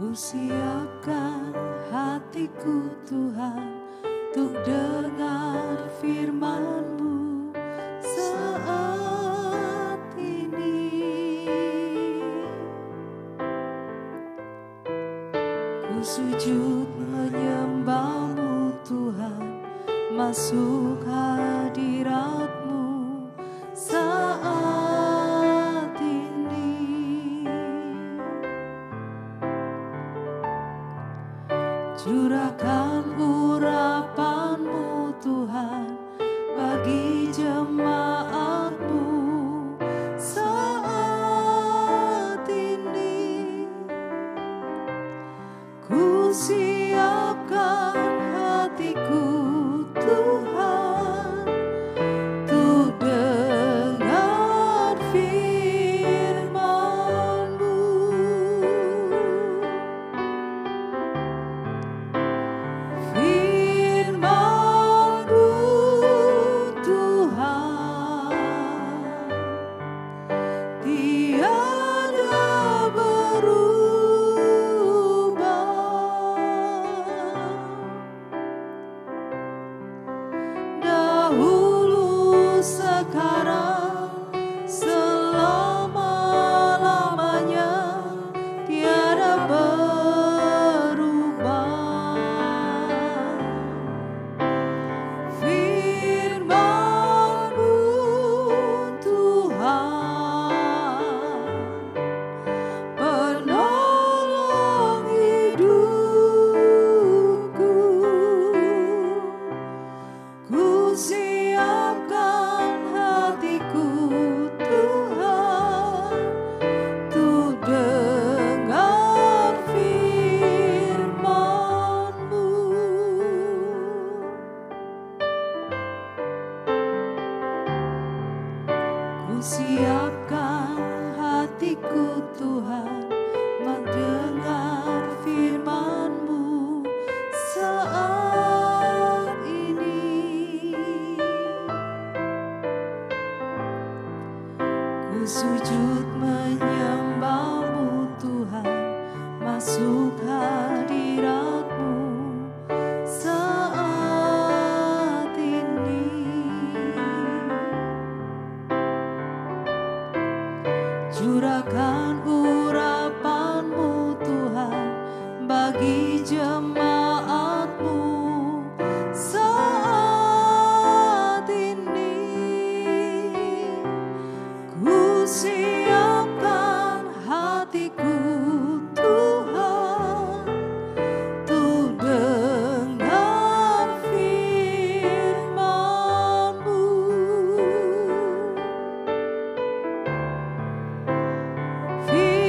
Ku siapkan hatiku Tuhan untuk dengar firman-Mu saat ini. Ku sujud menyembah-Mu Tuhan, masuk hadirat-Mu saat ini. Curahkan urapan-Mu Tuhan bagi jemaat-Mu saat ini. Ku siapkan hatiku Tuhan untuk dengar firman-Mu. Firman-Mu Tuhan tiada berubah. Dahulu, sekarang, selama-lamanya tiada berubah. Firman-Mu Tuhan penolong hidupku. Ku siapkan hatiku Tuhan untuk dengar firman-Mu. Ku siapkan hatiku Tuhan mendengar firman-Mu saat ini. Ku sujud menyembah-Mu Tuhan, masuk hadirat-Mu saat ini. Curahkan urapan-Mu Tuhan bagi jemaat-Mu saat ini. Ku siapkan hatiku Tuhan untuk dengar firman-Mu. Firman-Mu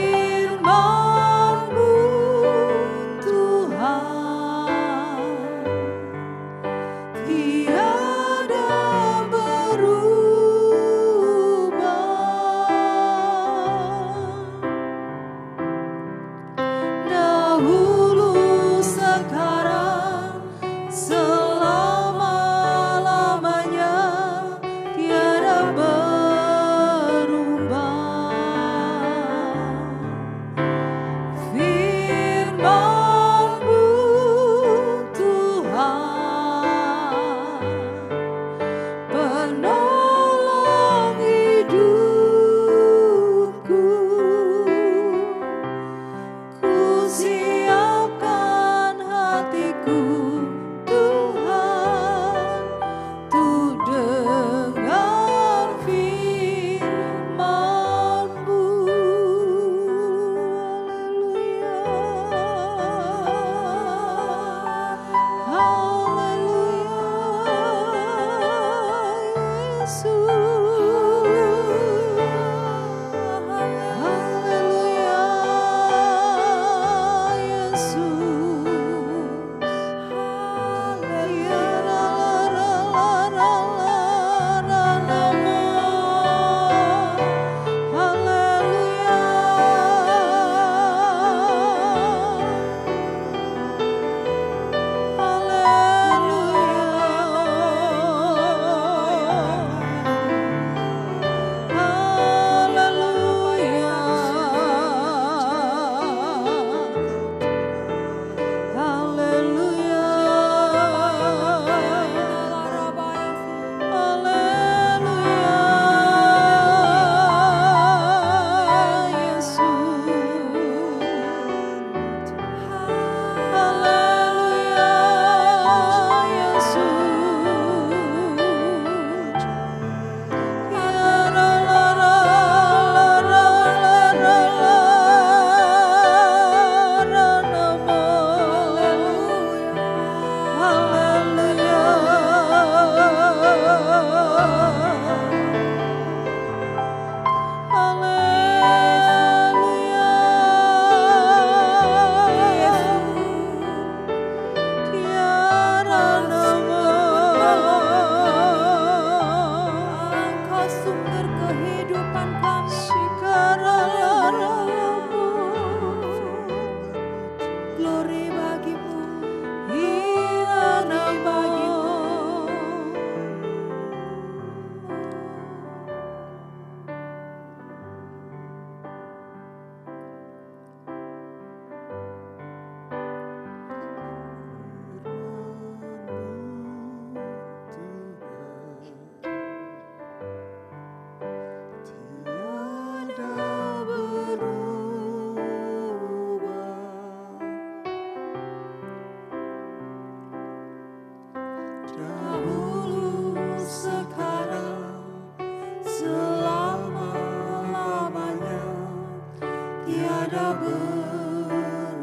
tak berubah.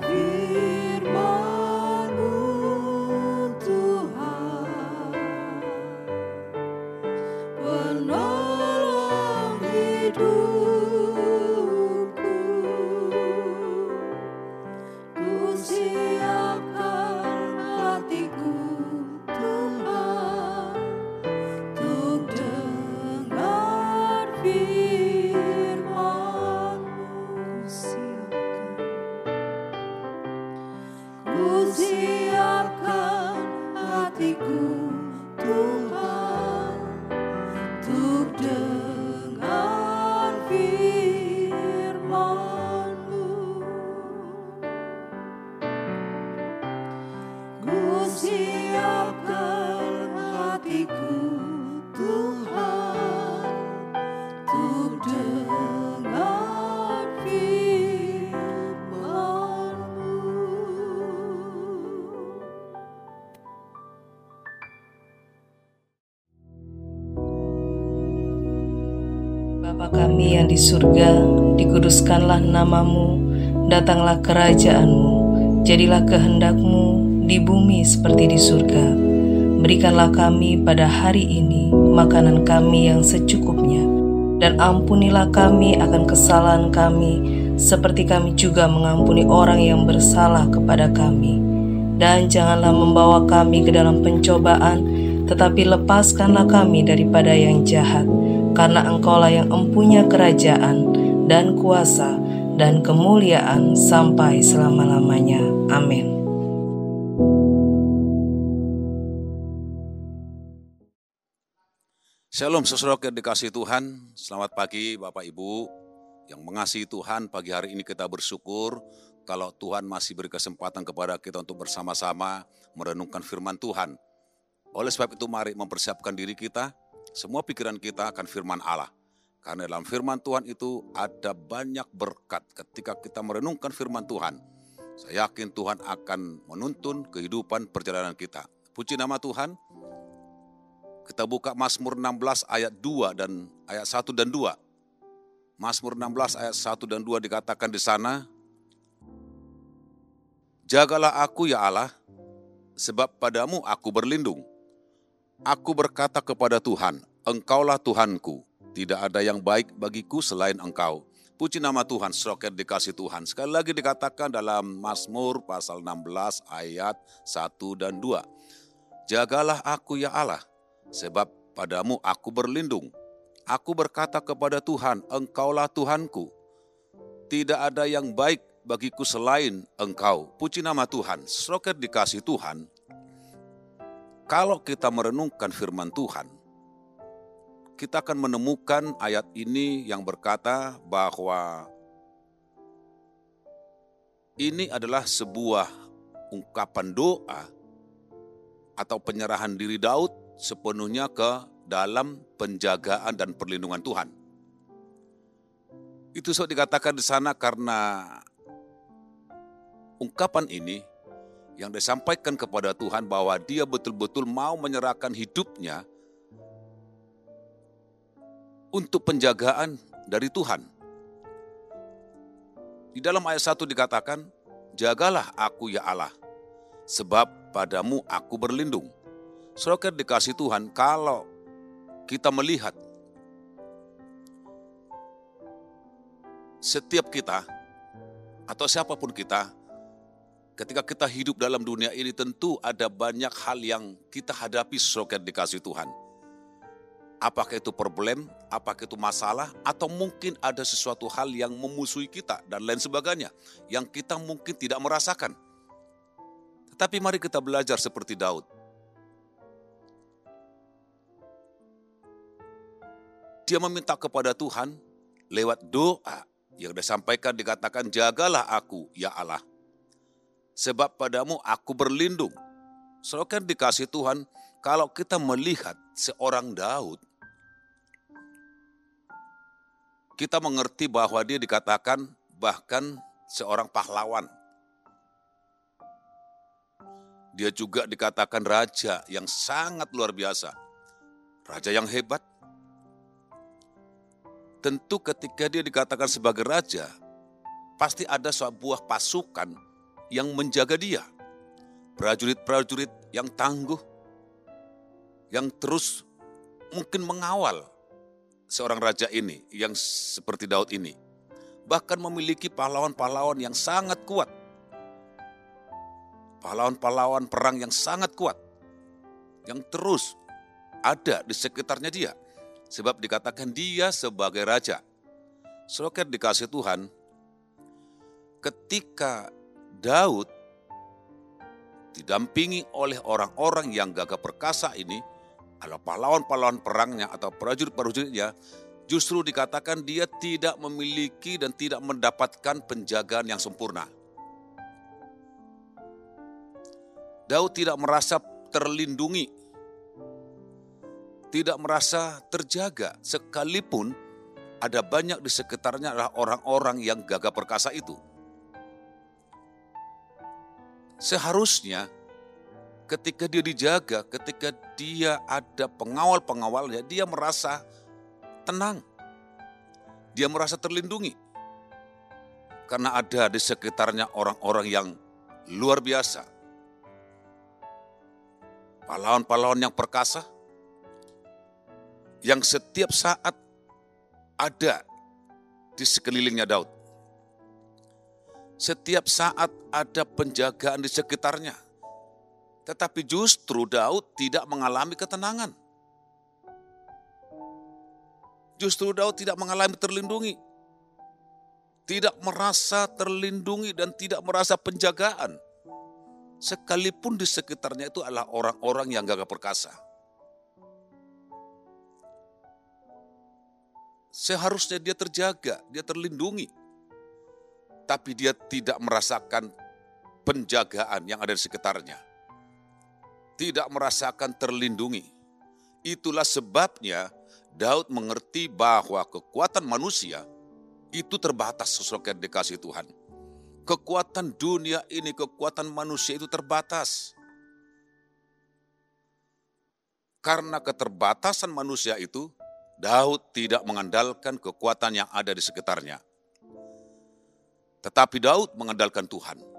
Firman-Mu Tuhan, penolong hidupku. Ku siapkan hatiku Tuhan, untuk dengar firman-Mu. Ku siapkan hatiku Tuhan, untuk dengar firman-Mu. Ku siapkan hatiku Tuhan, untuk dengar firman-Mu. Bapa kami yang di surga, dikuduskanlah nama-Mu, datanglah kerajaan-Mu, jadilah kehendak-Mu di bumi seperti di surga. Berikanlah kami pada hari ini makanan kami yang secukupnya, dan ampunilah kami akan kesalahan kami, seperti kami juga mengampuni orang yang bersalah kepada kami. Dan janganlah membawa kami ke dalam pencobaan, tetapi lepaskanlah kami daripada yang jahat. Karena Engkaulah yang empunya kerajaan dan kuasa dan kemuliaan sampai selama-lamanya. Amin. Shalom saudara yang dikasihi Tuhan, selamat pagi Bapak Ibu yang mengasihi Tuhan. Pagi hari ini kita bersyukur kalau Tuhan masih beri kesempatan kepada kita untuk bersama-sama merenungkan firman Tuhan. Oleh sebab itu mari mempersiapkan diri kita, semua pikiran kita akan firman Allah. Karena dalam firman Tuhan itu ada banyak berkat ketika kita merenungkan firman Tuhan. Saya yakin Tuhan akan menuntun kehidupan perjalanan kita. Puji nama Tuhan. Kita buka Mazmur 16 ayat 2 dan ayat 1 dan 2. Mazmur 16 ayat 1 dan 2 dikatakan di sana, jagalah aku ya Allah, sebab padamu aku berlindung. Aku berkata kepada Tuhan, Engkaulah Tuhanku, tidak ada yang baik bagiku selain Engkau. Puji nama Tuhan, saudara dikasihi Tuhan. Sekali lagi dikatakan dalam Mazmur pasal 16 ayat 1 dan 2. Jagalah aku ya Allah, sebab padamu aku berlindung. Aku berkata kepada Tuhan, Engkaulah Tuhanku, tidak ada yang baik bagiku selain Engkau. Puji nama Tuhan, saudara dikasihi Tuhan. Kalau kita merenungkan firman Tuhan, kita akan menemukan ayat ini yang berkata bahwa ini adalah sebuah ungkapan doa atau penyerahan diri Daud sepenuhnya ke dalam penjagaan dan perlindungan Tuhan. Itu dikatakan di sana karena ungkapan ini yang disampaikan kepada Tuhan bahwa dia betul-betul mau menyerahkan hidupnya untuk penjagaan dari Tuhan. Di dalam ayat 1 dikatakan, jagalah aku ya Allah, sebab padamu aku berlindung. Saudara dikasihi Tuhan, kalau kita melihat setiap kita atau siapapun kita, ketika kita hidup dalam dunia ini tentu ada banyak hal yang kita hadapi saudara dikasihi Tuhan. Apakah itu problem, apakah itu masalah, atau mungkin ada sesuatu hal yang memusuhi kita dan lain sebagainya yang kita mungkin tidak merasakan. Tetapi mari kita belajar seperti Daud. Dia meminta kepada Tuhan lewat doa yang disampaikan dikatakan, jagalah aku ya Allah, sebab padamu aku berlindung. Saudara dikasihi Tuhan, kalau kita melihat seorang Daud, kita mengerti bahwa dia dikatakan bahkan seorang pahlawan. Dia juga dikatakan raja yang sangat luar biasa. Raja yang hebat. tentu ketika dia dikatakan sebagai raja, pasti ada sebuah pasukan yang menjaga dia. Prajurit-prajurit yang tangguh, yang terus mungkin mengawal seorang raja ini, yang seperti Daud ini. Bahkan memiliki pahlawan-pahlawan yang sangat kuat. Pahlawan-pahlawan perang yang sangat kuat, yang terus ada di sekitarnya dia. Sebab dikatakan dia sebagai raja. Saudara dikasih Tuhan, ketika Daud didampingi oleh orang-orang yang gagah perkasa ini, adalah pahlawan-pahlawan perangnya atau prajurit-prajuritnya, justru dikatakan dia tidak memiliki dan tidak mendapatkan penjagaan yang sempurna. Daud tidak merasa terlindungi, tidak merasa terjaga, sekalipun ada banyak di sekitarnya adalah orang-orang yang gagah perkasa itu. Seharusnya ketika dia dijaga, ketika dia ada pengawal-pengawalnya, dia merasa tenang. Dia merasa terlindungi. Karena ada di sekitarnya orang-orang yang luar biasa. Pahlawan-pahlawan yang perkasa, yang setiap saat ada di sekelilingnya Daud. Setiap saat ada penjagaan di sekitarnya. Tetapi justru Daud tidak mengalami ketenangan. Justru Daud tidak mengalami terlindungi. Tidak merasa terlindungi dan tidak merasa penjagaan. Sekalipun di sekitarnya itu adalah orang-orang yang gagah perkasa. Seharusnya dia terjaga, dia terlindungi. Tapi dia tidak merasakan penjagaan yang ada di sekitarnya. Tidak merasakan terlindungi. Itulah sebabnya Daud mengerti bahwa kekuatan manusia itu terbatas sesuai dikasih Tuhan. Kekuatan dunia ini, kekuatan manusia itu terbatas. Karena keterbatasan manusia itu, Daud tidak mengandalkan kekuatan yang ada di sekitarnya. Tetapi Daud mengandalkan Tuhan.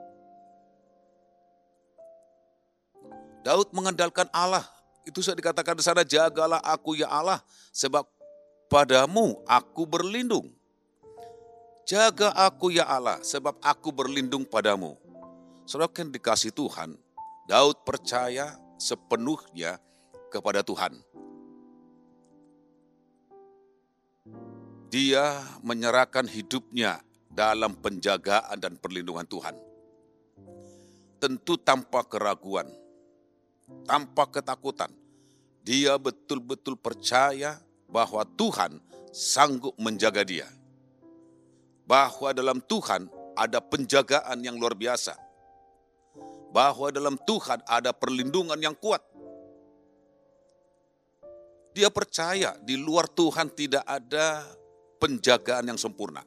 Daud mengandalkan Allah. Itu sudah dikatakan di sana, jagalah aku ya Allah, sebab padamu aku berlindung. Jaga aku ya Allah, sebab aku berlindung padamu. Saudara kan dikasih Tuhan, Daud percaya sepenuhnya kepada Tuhan. Dia menyerahkan hidupnya dalam penjagaan dan perlindungan Tuhan. Tentu tanpa keraguan, tanpa ketakutan. Dia betul-betul percaya bahwa Tuhan sanggup menjaga dia. Bahwa dalam Tuhan ada penjagaan yang luar biasa. Bahwa dalam Tuhan ada perlindungan yang kuat. Dia percaya di luar Tuhan tidak ada penjagaan yang sempurna.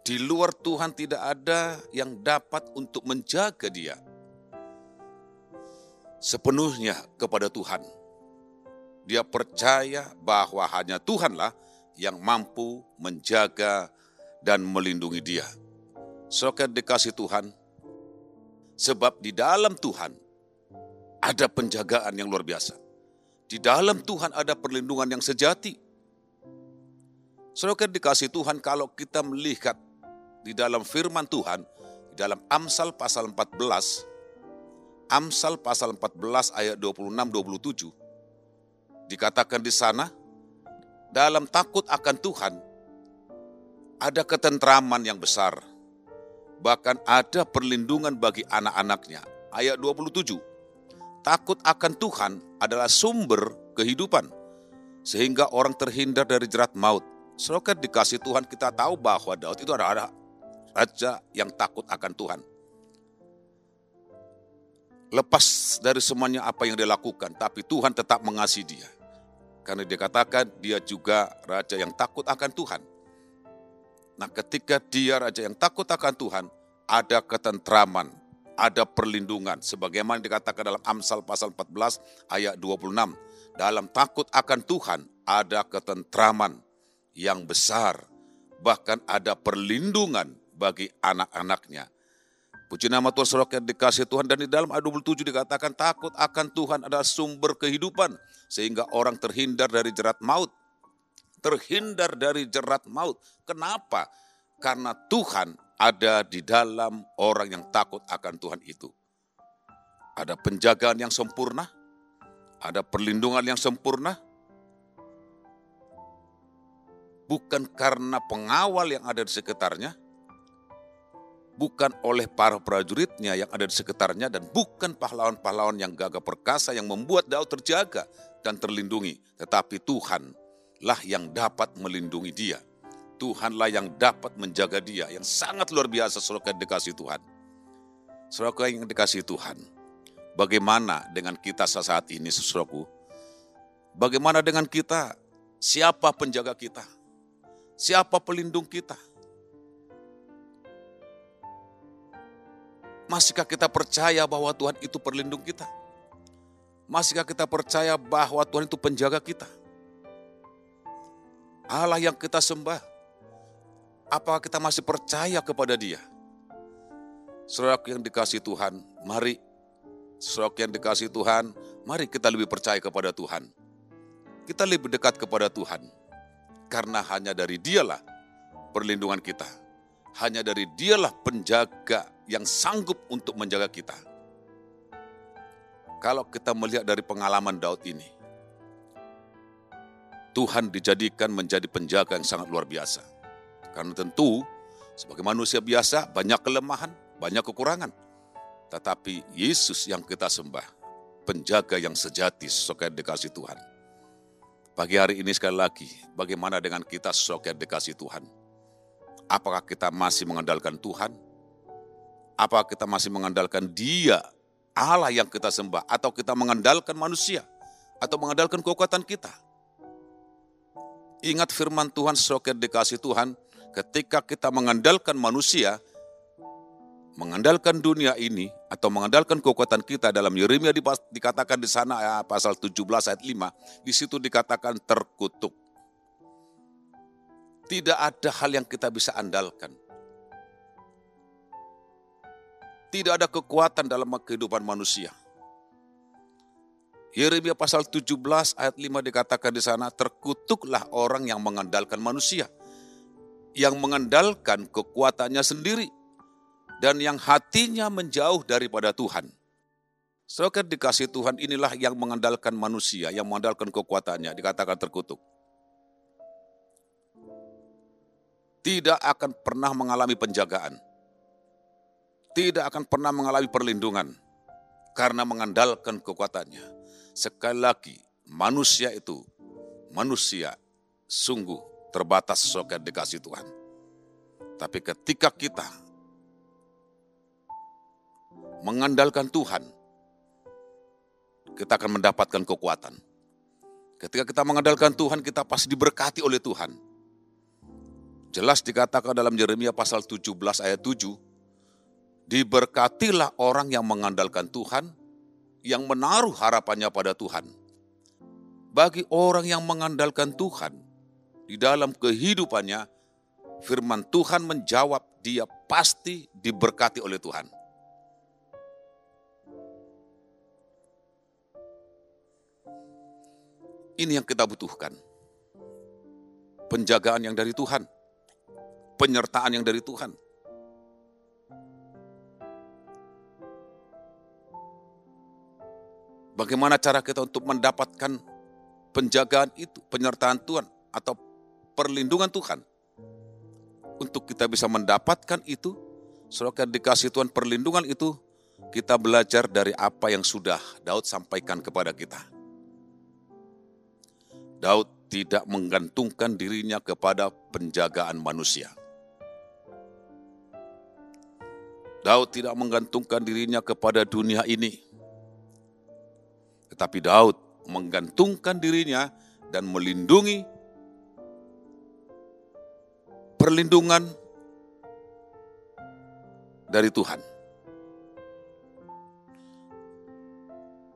Di luar Tuhan tidak ada yang dapat untuk menjaga dia sepenuhnya kepada Tuhan. Dia percaya bahwa hanya Tuhanlah yang mampu menjaga dan melindungi dia. Saudara dikasih Tuhan, sebab di dalam Tuhan ada penjagaan yang luar biasa. Di dalam Tuhan ada perlindungan yang sejati. Saudara dikasih Tuhan, kalau kita melihat di dalam firman Tuhan, di dalam Amsal pasal 14, Amsal pasal 14 ayat 26-27, dikatakan di sana, dalam takut akan Tuhan, ada ketentraman yang besar, bahkan ada perlindungan bagi anak-anaknya. Ayat 27, takut akan Tuhan adalah sumber kehidupan, sehingga orang terhindar dari jerat maut. Saudara dikasih Tuhan, kita tahu bahwa Daud itu adalah raja yang takut akan Tuhan. Lepas dari semuanya apa yang dia lakukan, tapi Tuhan tetap mengasihi dia. Karena dia katakan dia juga raja yang takut akan Tuhan. Nah, ketika dia raja yang takut akan Tuhan, ada ketentraman, ada perlindungan. Sebagaimana dikatakan dalam Amsal pasal 14 ayat 26. Dalam takut akan Tuhan ada ketentraman yang besar, bahkan ada perlindungan bagi anak-anaknya. Puji nama Tuhan, saudara yang dikasihi Tuhan. Dan di dalam ayat 27 dikatakan takut akan Tuhan adalah sumber kehidupan, sehingga orang terhindar dari jerat maut. Terhindar dari jerat maut. Kenapa? Karena Tuhan ada di dalam orang yang takut akan Tuhan itu. Ada penjagaan yang sempurna, ada perlindungan yang sempurna, bukan karena pengawal yang ada di sekitarnya, bukan oleh para prajuritnya yang ada di sekitarnya, dan bukan pahlawan-pahlawan yang gagah perkasa yang membuat Daud terjaga dan terlindungi, tetapi Tuhanlah yang dapat melindungi dia. Tuhanlah yang dapat menjaga dia, yang sangat luar biasa. Saudara yang dikasihi Tuhan. Saudara yang dikasihi Tuhan, bagaimana dengan kita saat ini, saudaraku? Bagaimana dengan kita? Siapa penjaga kita? Siapa pelindung kita? Masihkah kita percaya bahwa Tuhan itu pelindung kita? Masihkah kita percaya bahwa Tuhan itu penjaga kita? Allah yang kita sembah, apakah kita masih percaya kepada Dia? Saudara yang dikasihi Tuhan, mari. Saudara yang dikasihi Tuhan, mari kita lebih percaya kepada Tuhan. Kita lebih dekat kepada Tuhan. Karena hanya dari Dialah perlindungan kita. Hanya dari Dialah penjaga yang sanggup untuk menjaga kita. Kalau kita melihat dari pengalaman Daud ini, Tuhan dijadikan menjadi penjaga yang sangat luar biasa. Karena tentu sebagai manusia biasa banyak kelemahan, banyak kekurangan. Tetapi Yesus yang kita sembah, penjaga yang sejati, saudara yang dikasihi Tuhan. Pagi hari ini sekali lagi, bagaimana dengan kita, saudara yang dikasihi Tuhan? Apakah kita masih mengandalkan Tuhan? Apakah kita masih mengandalkan Dia, Allah yang kita sembah? Atau kita mengandalkan manusia? Atau mengandalkan kekuatan kita? Ingat firman Tuhan, saudara yang dikasihi Tuhan, ketika kita mengandalkan manusia, mengandalkan dunia ini, atau mengandalkan kekuatan kita, dalam Yeremia dikatakan di sana pasal 17 ayat 5, di situ dikatakan terkutuk. Tidak ada hal yang kita bisa andalkan. Tidak ada kekuatan dalam kehidupan manusia. Yeremia pasal 17 ayat 5 dikatakan di sana, terkutuklah orang yang mengandalkan manusia, yang mengandalkan kekuatannya sendiri, dan yang hatinya menjauh daripada Tuhan. Saudara dikasihi Tuhan, inilah yang mengandalkan manusia, yang mengandalkan kekuatannya, dikatakan terkutuk. Tidak akan pernah mengalami penjagaan. Tidak akan pernah mengalami perlindungan, karena mengandalkan kekuatannya. Sekali lagi, manusia itu, manusia sungguh terbatas, saudara dikasihi Tuhan. Tapi ketika kita mengandalkan Tuhan, kita akan mendapatkan kekuatan. Ketika kita mengandalkan Tuhan, kita pasti diberkati oleh Tuhan. Jelas dikatakan dalam Yeremia pasal 17 ayat 7, diberkatilah orang yang mengandalkan Tuhan, yang menaruh harapannya pada Tuhan. Bagi orang yang mengandalkan Tuhan, di dalam kehidupannya, firman Tuhan menjawab, dia pasti diberkati oleh Tuhan. Ini yang kita butuhkan. Penjagaan yang dari Tuhan. Penyertaan yang dari Tuhan. Bagaimana cara kita untuk mendapatkan penjagaan itu, penyertaan Tuhan atau perlindungan Tuhan? Untuk kita bisa mendapatkan itu, saudara dikasih Tuhan perlindungan itu, kita belajar dari apa yang sudah Daud sampaikan kepada kita. Daud tidak menggantungkan dirinya kepada penjagaan manusia. Daud tidak menggantungkan dirinya kepada dunia ini. Tetapi Daud menggantungkan dirinya dan melindungi perlindungan dari Tuhan.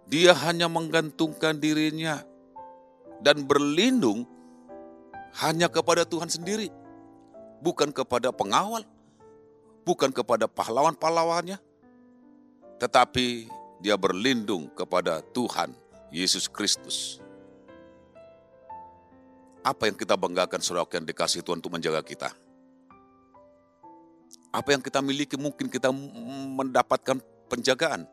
Dia hanya menggantungkan dirinya dan berlindung hanya kepada Tuhan sendiri, bukan kepada pengawal, bukan kepada pahlawan-pahlawannya, tetapi dia berlindung kepada Tuhan Yesus Kristus. Apa yang kita banggakan, saudara yang dikasihi Tuhan, untuk menjaga kita? Apa yang kita miliki mungkin kita mendapatkan penjagaan.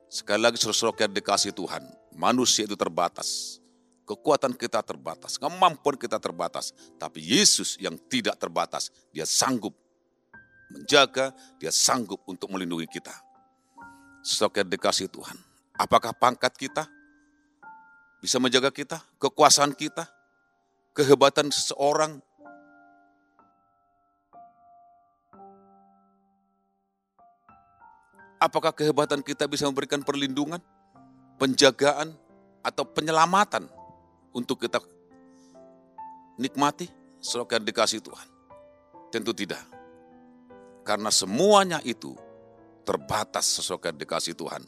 Sekali lagi saudara yang dikasihi Tuhan, manusia itu terbatas. Kekuatan kita terbatas, kemampuan kita terbatas. Tapi Yesus yang tidak terbatas, dia sanggup menjaga, dia sanggup untuk melindungi kita. Saudara yang dikasihi Tuhan, apakah pangkat kita bisa menjaga kita? Kekuasaan kita? Kehebatan seseorang? Apakah kehebatan kita bisa memberikan perlindungan, penjagaan, atau penyelamatan untuk kita nikmati? Saudara yang dikasihi Tuhan, tentu tidak. Karena semuanya itu terbatas, saudara yang dikasihi Tuhan.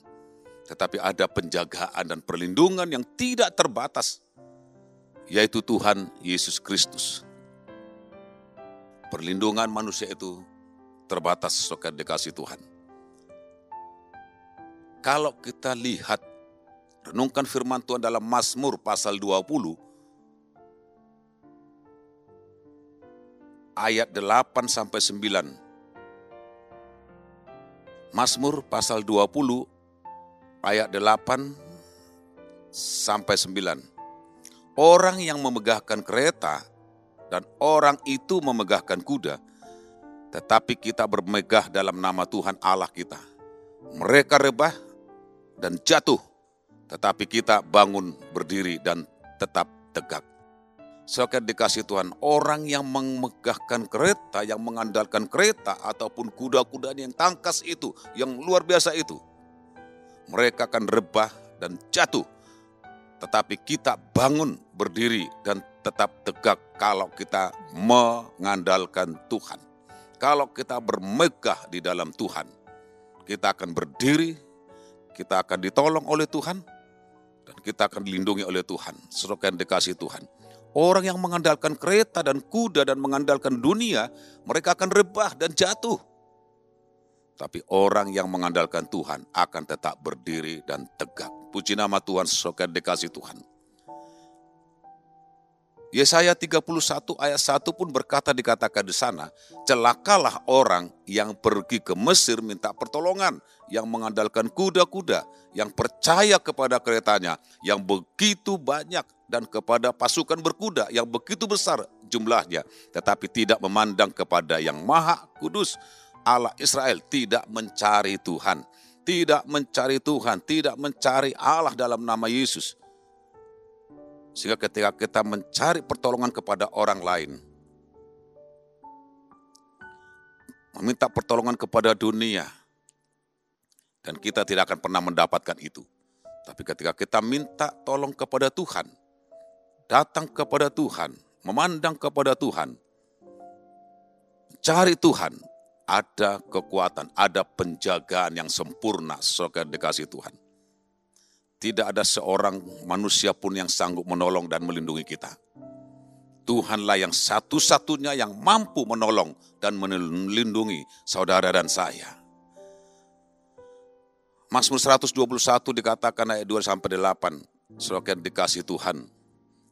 Tetapi ada penjagaan dan perlindungan yang tidak terbatas, yaitu Tuhan Yesus Kristus. Perlindungan manusia itu terbatas, saudara yang dikasihi Tuhan. Kalau kita lihat, renungkan firman Tuhan dalam Mazmur pasal 20, ayat 8-9. Mazmur pasal 20, ayat 8-9. Orang yang memegahkan kereta dan orang itu memegahkan kuda, tetapi kita bermegah dalam nama Tuhan Allah kita. Mereka rebah dan jatuh, tetapi kita bangun berdiri dan tetap tegak. Saudara dikasih Tuhan, orang yang memegahkan kereta, yang mengandalkan kereta ataupun kuda-kudanya yang tangkas itu, yang luar biasa itu, mereka akan rebah dan jatuh, tetapi kita bangun berdiri dan tetap tegak kalau kita mengandalkan Tuhan. Kalau kita bermegah di dalam Tuhan, kita akan berdiri, kita akan ditolong oleh Tuhan, dan kita akan dilindungi oleh Tuhan. Saudara yang dikasihi Tuhan, orang yang mengandalkan kereta dan kuda dan mengandalkan dunia, mereka akan rebah dan jatuh. Tapi orang yang mengandalkan Tuhan akan tetap berdiri dan tegak. Puji nama Tuhan, saudara yang dikasihi Tuhan. Yesaya 31 ayat 1 pun dikatakan di sana, celakalah orang yang pergi ke Mesir minta pertolongan, yang mengandalkan kuda-kuda, yang percaya kepada keretanya, yang begitu banyak, dan kepada pasukan berkuda yang begitu besar jumlahnya, tetapi tidak memandang kepada yang Maha Kudus, Allah Israel. Tidak mencari Tuhan, tidak mencari Tuhan, tidak mencari Allah dalam nama Yesus. Sehingga ketika kita mencari pertolongan kepada orang lain, meminta pertolongan kepada dunia, dan kita tidak akan pernah mendapatkan itu. Tapi ketika kita minta tolong kepada Tuhan, datang kepada Tuhan, memandang kepada Tuhan, cari Tuhan, ada kekuatan, ada penjagaan yang sempurna, saudara dikasihi Tuhan. Tidak ada seorang manusia pun yang sanggup menolong dan melindungi kita. Tuhanlah yang satu-satunya yang mampu menolong dan melindungi saudara dan saya. Mazmur 121 dikatakan ayat 2-8, saudara yang dikasihi Tuhan.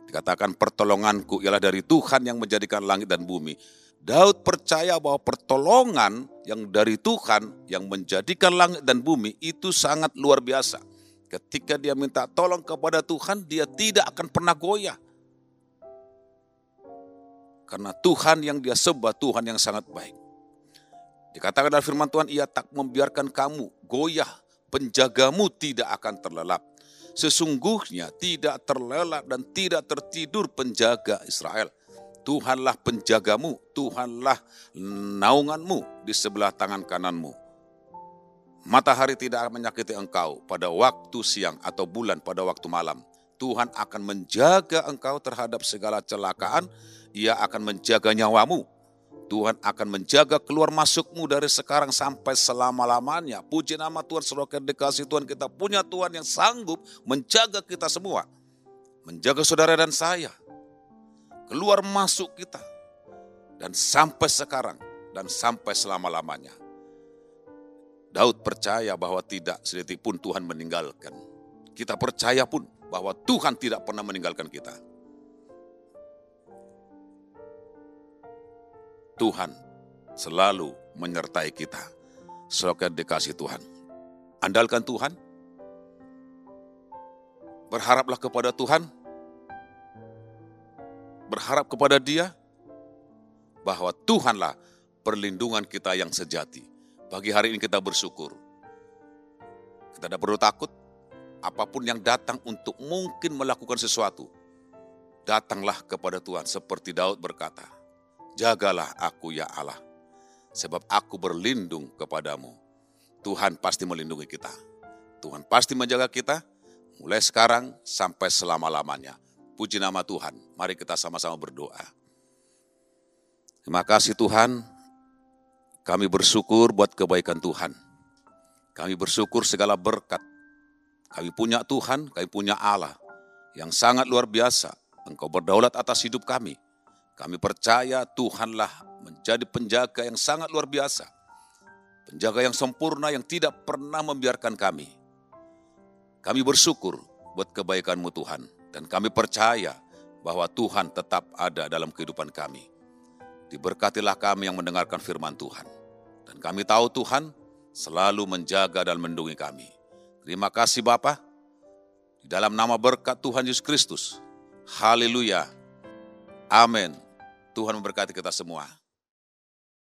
Dikatakan pertolonganku ialah dari Tuhan yang menjadikan langit dan bumi. Daud percaya bahwa pertolongan yang dari Tuhan yang menjadikan langit dan bumi itu sangat luar biasa. Ketika dia minta tolong kepada Tuhan, dia tidak akan pernah goyah. Karena Tuhan yang dia sembah, Tuhan yang sangat baik. Dikatakan dalam firman Tuhan, ia tak membiarkan kamu goyah, penjagamu tidak akan terlelap. Sesungguhnya tidak terlelap dan tidak tertidur penjaga Israel. Tuhanlah penjagamu, Tuhanlah naunganmu di sebelah tangan kananmu. Matahari tidak akan menyakiti engkau pada waktu siang atau bulan pada waktu malam. Tuhan akan menjaga engkau terhadap segala celakaan, Ia akan menjaga nyawamu. Tuhan akan menjaga keluar masukmu dari sekarang sampai selama-lamanya. Puji nama Tuhan, saudara dikasihi Tuhan, kita punya Tuhan yang sanggup menjaga kita semua. Menjaga saudara dan saya. keluar masuk kita, dan sampai sekarang, dan sampai selama-lamanya. Daud percaya bahwa tidak sedetik pun Tuhan meninggalkan. Kita percaya pun bahwa Tuhan tidak pernah meninggalkan kita. Tuhan selalu menyertai kita. Selalu dikasih Tuhan. Andalkan Tuhan. Berharaplah kepada Tuhan. Berharap kepada Dia bahwa Tuhanlah perlindungan kita yang sejati. Pagi hari ini kita bersyukur. Kita tidak perlu takut. Apapun yang datang untuk mungkin melakukan sesuatu, datanglah kepada Tuhan seperti Daud berkata, jagalah aku ya Allah, sebab aku berlindung kepadamu. Tuhan pasti melindungi kita. Tuhan pasti menjaga kita, mulai sekarang sampai selama-lamanya. Puji nama Tuhan. Mari kita sama-sama berdoa. Terima kasih Tuhan. Kami bersyukur buat kebaikan Tuhan. Kami bersyukur segala berkat. Kami punya Tuhan, kami punya Allah yang sangat luar biasa. Engkau berdaulat atas hidup kami. Kami percaya Tuhanlah menjadi penjaga yang sangat luar biasa. Penjaga yang sempurna yang tidak pernah membiarkan kami. Kami bersyukur buat kebaikan-Mu Tuhan. Dan kami percaya bahwa Tuhan tetap ada dalam kehidupan kami. Diberkatilah kami yang mendengarkan firman Tuhan. Dan kami tahu Tuhan selalu menjaga dan melindungi kami. Terima kasih Bapa. Di dalam nama berkat Tuhan Yesus Kristus. Haleluya. Amin. Tuhan memberkati kita semua.